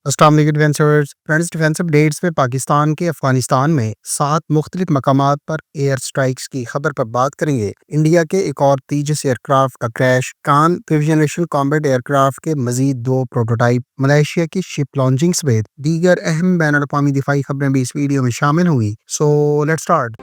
अस्सलाम वालेकुम friends, defence updates में पाकिस्तान के अफगानिस्तान में 7 मुख्तलिफ मकामात पर एयर स्ट्राइक्स की खबर पर बात करेंगे। इंडिया के एक और तेजस एयरक्राफ्ट का क्रैश, कान फिफ्थ कॉम्बैट एयरक्राफ्ट के मजीद 2 प्रोटोटाइप, मलेशिया की शिप लॉन्चिंग समेत दीगर अहम बैनुल अक़वामी दिफाई खबरें भी इस वीडियो में शामिल हुई। So let's start.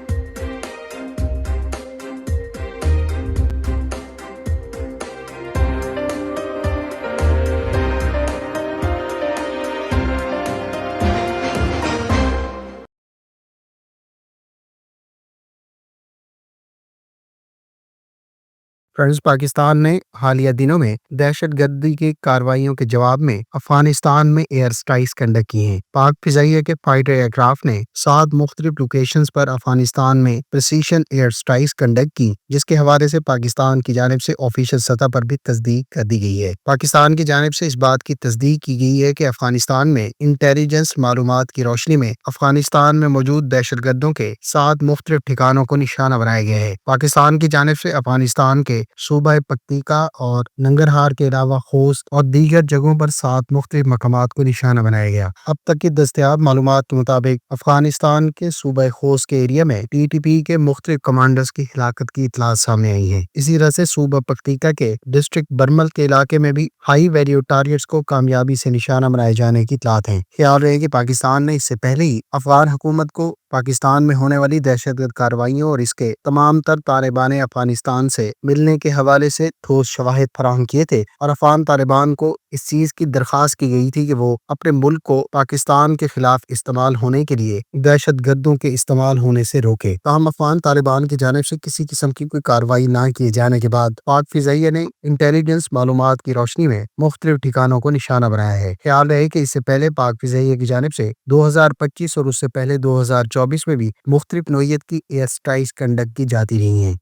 Friends, Pakistan ने हालिया दिनों में दहशतगर्दी की कार्रवाइयों के जवाब में अफगानिस्तान में एयर स्ट्राइक्स कंडक्ट की हैं। पाक फिजाइया के फाइटर एयरक्राफ्ट ने 7 मुख्तलिफ लोकेशंस पर अफगानिस्तान में प्रिसीशन एयर स्ट्राइक्स कंडक्ट की, जिसके हवाले से पाकिस्तान की जानिब से ऑफिशियल सतह पर भी तस्दीक कर दी गई है। पाकिस्तान की जानिब से इस बात की तस्दीक की गई है कि अफगानिस्तान में इंटेलिजेंस मालूमात की रोशनी में अफगानिस्तान में मौजूद दहशतगर्दों के 7 मुख्तलिफ ठिकानों को निशाना बनाया गया है। पाकिस्तान की जानिब से अफगानिस्तान के सूबा पक्तिका और नंगरहार के अलावा खोस्त और दीगर जगहों पर 7 मुख्तलिफ मकामात को निशाना बनाया गया। अब तक की दस्तयाब मालूमात के मुताबिक अफगानिस्तान के सूबा खोस्त के एरिया में TTP के मुख्तलिफ कमांडर्स की हिलाकत की इतलात सामने आई है। इसी तरह से सूबा पक्तिका के डिस्ट्रिक्ट बरमल के इलाके में भी हाई वैल्यू टारगेट्स को कामयाबी से निशाना बनाए जाने की इतलात है। ख्याल रहे कि पाकिस्तान ने इससे पहले ही अफगान हुकूमत को पाकिस्तान में होने वाली दहशतगर्द कार्रवाइयों और इसके तमाम तर तालिबान अफगानिस्तान से मिलने के हवाले से ठोस शवाहिद फराहम किए थे और अफगान तालिबान को इस चीज की दरख्वास्त की गई थी कि वो अपने मुल्क को पाकिस्तान के खिलाफ इस्तेमाल होने के लिए दहशतगर्दों के इस्तेमाल होने से रोके। ताहम अफगान तालिबान की जानिब से किसी किस्म की कोई कार्रवाई न किए जाने के बाद पाक फिजाइया ने इंटेलिजेंस मालूमात की रोशनी में मुख्तलिफ ठिकानों को निशाना बनाया है। ख्याल रहे कि इससे पहले पाक फिजाइया की जानिब से 2025 और उससे पहले 2024 में भी मुख्तलिफ नौइयत की एयर स्ट्राइक्स कंडक्ट की जाती रही हैं।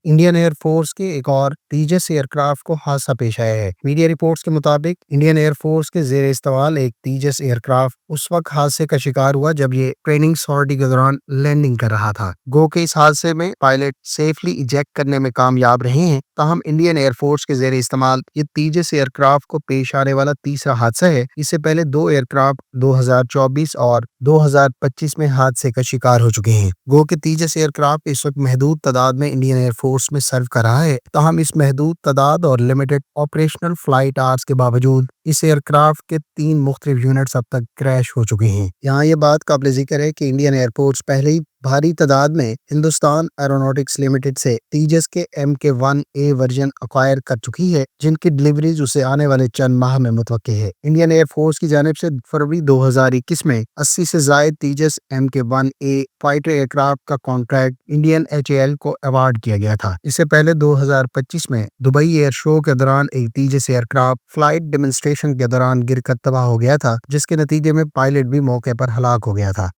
इंडियन एयरफोर्स के एक और तेजस एयरक्राफ्ट को हादसा पेश आया है। मीडिया रिपोर्ट्स के मुताबिक इंडियन एयरफोर्स के जेर इस्तेमाल एक तेजस एयरक्राफ्ट उस वक्त हादसे का शिकार हुआ जब ये ट्रेनिंग सॉर्टी के दौरान लैंडिंग कर रहा था। गो के इस हादसे में पायलट सेफली इजेक्ट करने में कामयाब रहे हैं। ताहम इंडियन एयरफोर्स के जेर इस्तेमाल ये तेजस एयरक्राफ्ट को पेश आने वाला तीसरा हादसा है। इससे पहले 2 एयरक्राफ्ट 2024 और 2025 में हादसे का शिकार हो चुके हैं। गो के तेजस एयरक्राफ्ट इस वक्त महदूद तादाद में इंडियन एयरफोर्स में सर्व कर रहा है। ताहम इस महदूद तादाद और लिमिटेड ऑपरेशनल फ्लाइट आवर्स के बावजूद इस एयरक्राफ्ट के 3 मुख्तलिफ यूनिट्स अब तक क्रैश हो चुके हैं। यहाँ ये बात काबिल जिक्र है कि इंडियन एयरफोर्स पहले ही भारी तादाद में हिंदुस्तान एरोनॉटिक्स लिमिटेड से तेजस के MK1A वर्जन अक्वायर कर चुकी है, जिनकी डिलीवरीज उसे आने वाले चंद माह में मुतवक्की है। इंडियन एयरफोर्स की जानिब से फरवरी 2021 में 80 से जायद तेजस MK1A फाइटर एयरक्राफ्ट का कॉन्ट्रैक्ट इंडियन HAL को अवार्ड किया गया था। इससे पहले 2025 में दुबई एयर शो के दौरान एक तेजस एयरक्राफ्ट फ्लाइट डेमोन्स्ट्रेशन के दौरान गिरकर तबाह हो गया था, जिसके नतीजे में पायलट भी मौके पर हलाक हो गया था।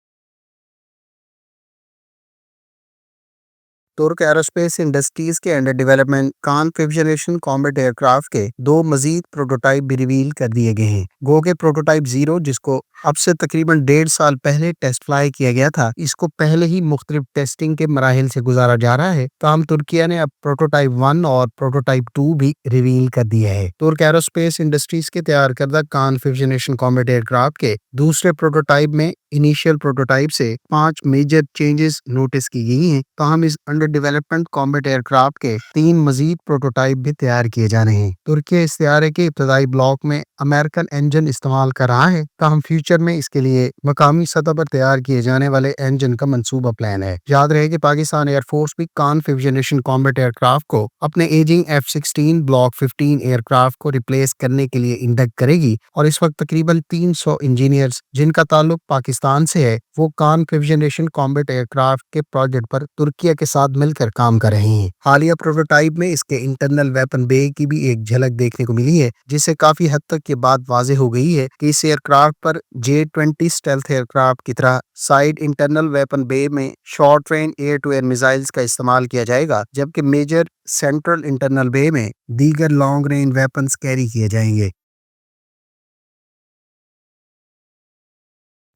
तुर्क एरोस्पेस इंडस्ट्रीज के अंडर डेवलपमेंट कान फिफ्थ कॉम्बैट एयरक्राफ्ट के 2 मजीद प्रोटोटाइप भी रिवील कर दिए गए हैं। गो के प्रोटोटाइप 0, जिसको अब से तकरीबन 1.5 साल पहले टेस्ट फ्लाई किया गया था, इसको पहले ही मुख्तलिफ टेस्टिंग के मराहिल से गुजारा जा रहा है। ताहम तुर्किया ने अब प्रोटोटाइप 1 और प्रोटोटाइप 2 भी रिवील कर दिया है। तुर्क एरोस्पेस इंडस्ट्रीज के तैयार करदा कान फिफ्थ कॉम्बैट एयरक्राफ्ट के दूसरे प्रोटोटाइप में इनिशियल प्रोटोटाइप से 5 मेजर चेंजेस नोटिस की गई हैं। ताहम इस अंडर डेवलपमेंट कॉम्बैट एयरक्राफ्ट के 3 मजीद प्रोटोटाइप भी तैयार किए जा रहे हैं। तुर्की इस तैयारी के इब्तदाई ब्लॉक में अमेरिकन इंजन इस्तेमाल कर रहा है। ताहम फ्यूचर में इसके लिए मकामी सतह पर तैयार किए जाने वाले इंजन का मंसूबा प्लान है। याद रहे कि पाकिस्तान एयरफोर्स भी कान फिफ्थ कॉम्बैट एयरक्राफ्ट को अपने एजिंग F-16 ब्लॉक 15 एयरक्राफ्ट को रिप्लेस करने के लिए इंडक्ट करेगी और इस वक्त तकरीबन 300 इंजीनियर्स जिनका ताल्लुक पाकिस्तान से है, वो कान फिफ्थ कॉम्बैट एयरक्राफ्ट के प्रोजेक्ट पर तुर्किया के साथ मिलकर काम कर रहे हैं। हालिया प्रोटोटाइप में इसके इंटरनल वेपन बे की भी एक झलक देखने को मिली है, जिससे काफी हद तक ये बात वाज़ेह हो गई है कि इस एयरक्राफ्ट पर J-20 स्टेल्थ एयरक्राफ्ट की तरह साइड इंटरनल वेपन बे में short range air to air missiles का इस्तेमाल किया जाएगा, जबकि मेजर सेंट्रल इंटरनल बे में दीगर लॉन्ग रेंज वेपन्स कैरी किए जाएंगे।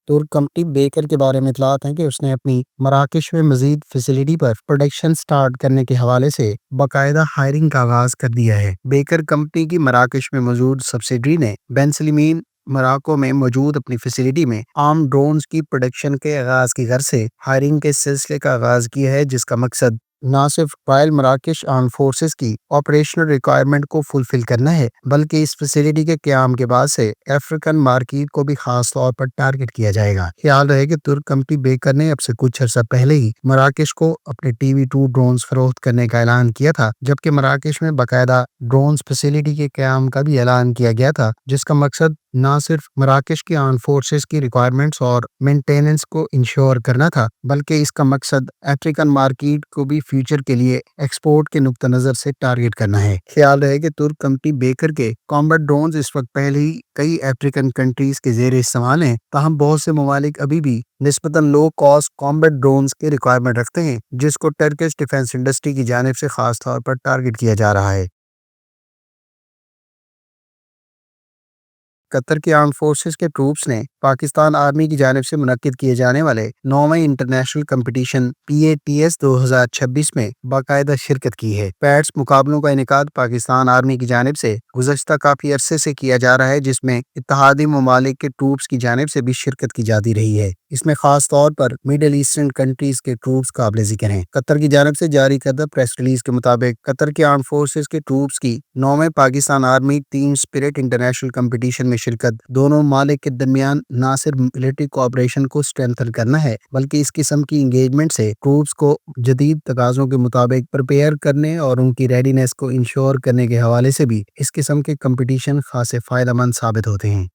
ترک کمپنی بیکر کے بارے میں اطلاعات ہیں کہ اس نے اپنی مراکش میں مزید فیسلٹی پر پروڈکشن سٹارٹ کرنے کے حوالے سے باقاعدہ ہائرنگ کا آغاز کر دیا ہے۔ بیکر کمپنی کی مراکش میں موجود سبسیڈری نے بین سلیمین مراکو میں موجود اپنی فیسلٹی میں عام ڈرونز کی پروڈکشن کے آغاز کی غرض سے ہائرنگ کے سلسلے کا آغاز کیا ہے، جس کا مقصد نہ صرف رائل مراکش آرم فورسز کی آپریشنل ریکوائرمنٹ کو فلفل کرنا ہے، بلکہ اس فیسلٹی کے قیام کے بعد سے افریقن مارکیٹ کو بھی خاص طور پر ٹارگٹ کیا جائے گا۔ خیال رہے کہ ترک کمپنی بیکر نے اب سے کچھ عرصہ پہلے ہی مراکش کو اپنے TB2 ڈرونز فروخت کرنے کا اعلان کیا تھا، جبکہ مراکش میں باقاعدہ ڈرونز فیسلٹی کے قیام کا بھی اعلان کیا گیا تھا، جس کا مقصد نہ صرف مراکش کی آرم فورسز کی ریکوائرمنٹس اور مینٹیننس کو انشور کرنا تھا، بلکہ اس کا مقصد افریقن مارکیٹ کو بھی فیوچر کے لیے ایکسپورٹ کے نقطہ نظر سے ٹارگٹ کرنا ہے۔ خیال رہے کہ ترک کمپنی بیکر کے کامبیٹ ڈرونز اس وقت پہلے ہی کئی افریقن کنٹریز کے زیر استعمال ہیں، تاہم بہت سے ممالک ابھی بھی نسبتاً لو کاسٹ کامبیٹ ڈرونز کی ریکوائرمنٹ رکھتے ہیں، جس کو ٹرکش ڈیفنس انڈسٹری کی جانب سے خاص طور پر ٹارگٹ کیا جا رہا ہے۔ قطر کی آرم فورسز کے ٹروپس نے پاکستان آرمی کی جانب سے منعقد کیے جانے والے 9ویں انٹرنیشنل کمپٹیشن PATS 2026 میں باقاعدہ شرکت کی ہے۔ پیٹس مقابلوں کا انعقاد پاکستان آرمی کی جانب سے گزشتہ کافی عرصے سے کیا جا رہا ہے، جس میں اتحادی ممالک کے ٹروپس کی جانب سے بھی شرکت کی جاتی رہی ہے۔ اس میں خاص طور پر مڈل ایسٹرن کنٹریز کے ٹروپس قابل ذکر ہیں۔ قطر کی جانب سے جاری کردہ پریس ریلیز کے مطابق قطر کی آرم فورسز کے ٹروپس کی 9ویں Pakistan army team spirit international competition میں شرکت دونوں ممالک کے درمیان نہ صرف ملٹری کوآپریشن کو اسٹرینتھن کرنا ہے، بلکہ اس قسم کی انگیجمنٹ سے ٹروپس کو جدید تقاضوں کے مطابق پریپیئر کرنے اور ان کی ریڈینس کو انشور کرنے کے حوالے سے بھی اس قسم کے کمپٹیشن خاصے فائدہ مند ثابت ہوتے ہیں۔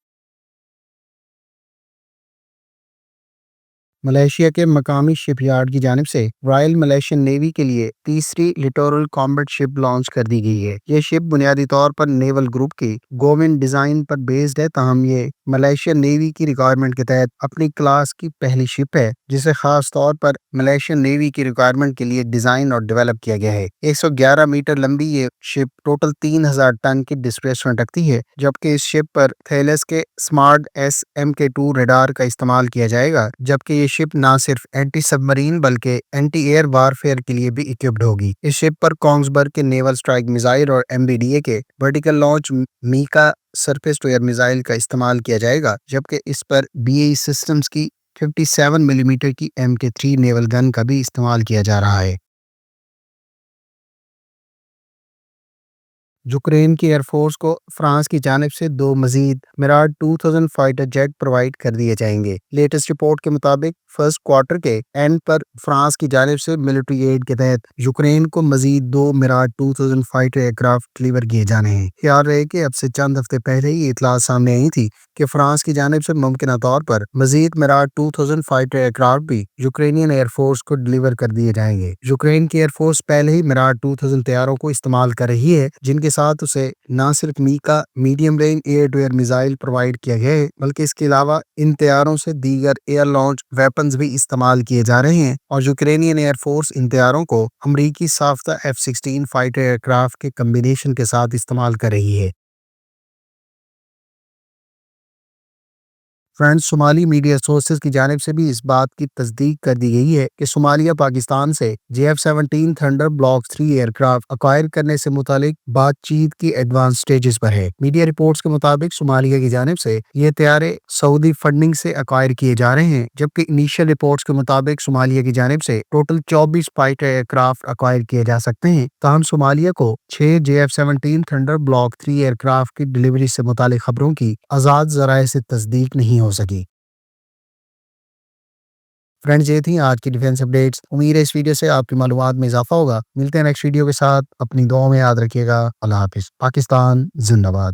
ملائیشیا کے مقامی شپ یارڈ کی جانب سے رائل ملیشین نیوی کے لیے تیسری لٹورل کامبیٹ شپ لانچ کر دی گئی ہے۔ یہ شپ بنیادی طور پر نیول گروپ کی گوون ڈیزائن پر بیسڈ ہے، تاہم یہ ملائیشین نیوی کی ریکوائرمنٹ کے تحت اپنی کلاس کی پہلی شپ ہے، جسے خاص طور پر ملائیشین نیوی کی ریکوائرمنٹ کے لیے ڈیزائن اور ڈیولپ کیا گیا ہے۔ 111 میٹر لمبی یہ شپ ٹوٹل 3000 ٹن کی ڈسپلیسمنٹ رکھتی ہے، جبکہ اس شپ پر تھیلس کے سمارٹ SMK2 ریڈار کا استعمال کیا جائے گا، جبکہ یہ شپ نہ صرف اینٹی سب مرین بلکہ اینٹی ایئر وارفیئر کے لیے بھی اکوپڈ ہوگی۔ اس شپ پر کونگسبرگ کے نیول اسٹرائک میزائل اور MBDA کے vertical launch MICA surface to air missile کا استعمال کیا جائے گا، جبکہ اس پر BAE سسٹمز کی 57 ملی میٹر کی MK3 نیول گن کا بھی استعمال کیا جا رہا ہے۔ یوکرین کی ایئر فورس کو فرانس کی جانب سے 2 مزید میراج 2000 فائٹر جیٹ پرووائڈ کر دیے جائیں گے۔ لیٹسٹ رپورٹ کے مطابق فرسٹ کوارٹر کے اینڈ پر فرانس کی جانب سے ملٹری ایڈ کے تحت یوکرین کو مزید 2 میراج 2000 فائٹر ایئر کرافٹ ڈلیور کیے جانے ہیں۔ خیال رہے کہ اب سے چند ہفتے پہلے ہی اطلاع سامنے آئی تھی کہ فرانس کی جانب سے ممکنہ طور پر مزید میراج 2000 فائٹر ایئر کرافٹ بھی یوکرینین ایئر فورس کو ڈلیور کر دیے جائیں گے۔ یوکرین کی ایئر فورس پہلے ہی میراج 2000 طیاروں کو استعمال کر رہی ہے، جن کے ساتھ اسے نہ صرف MICA medium range air to air missile provide کیا گیا ہے، بلکہ اس کے علاوہ ان طیاروں سے دیگر ایئر لانچ ویپنز بھی استعمال کیے جا رہے ہیں، اور یوکرینین ایئر فورس ان طیاروں کو امریکی ساختہ F-16 فائٹر ایئر کرافٹ کے کمبینیشن کے ساتھ استعمال کر رہی ہے۔ فرینڈز، صومالی میڈیا سورسز کی جانب سے بھی اس بات کی تصدیق کر دی گئی ہے کہ صومالیہ پاکستان سے JF-17 thunder block 3 aircraft acquire کرنے سے متعلق بات چیت کی ایڈوانس سٹیجز پر ہے۔ میڈیا رپورٹس کے مطابق صومالیہ کی جانب سے یہ طیارے سعودی فنڈنگ سے ایکوائر کیے جا رہے ہیں، جبکہ انیشل رپورٹس کے مطابق صومالیہ کی جانب سے total 24 fighter aircraft acquire کیے جا سکتے ہیں، تاہم صومالیہ کو 6 JF-17 thunder block 3 aircraft کی ڈلیوری سے متعلق خبروں کی آزاد ذرائع سے تصدیق نہیں ہو سکی۔ فرینڈز، یہ تھیں آج کی ڈیفینس اپڈیٹس۔ امید ہے اس ویڈیو سے آپ کی معلومات میں اضافہ ہوگا۔ ملتے ہیں نیکسٹ ویڈیو کے ساتھ، اپنی دعاؤں میں یاد رکھیے گا۔ اللہ حافظ۔ پاکستان زندہ باد۔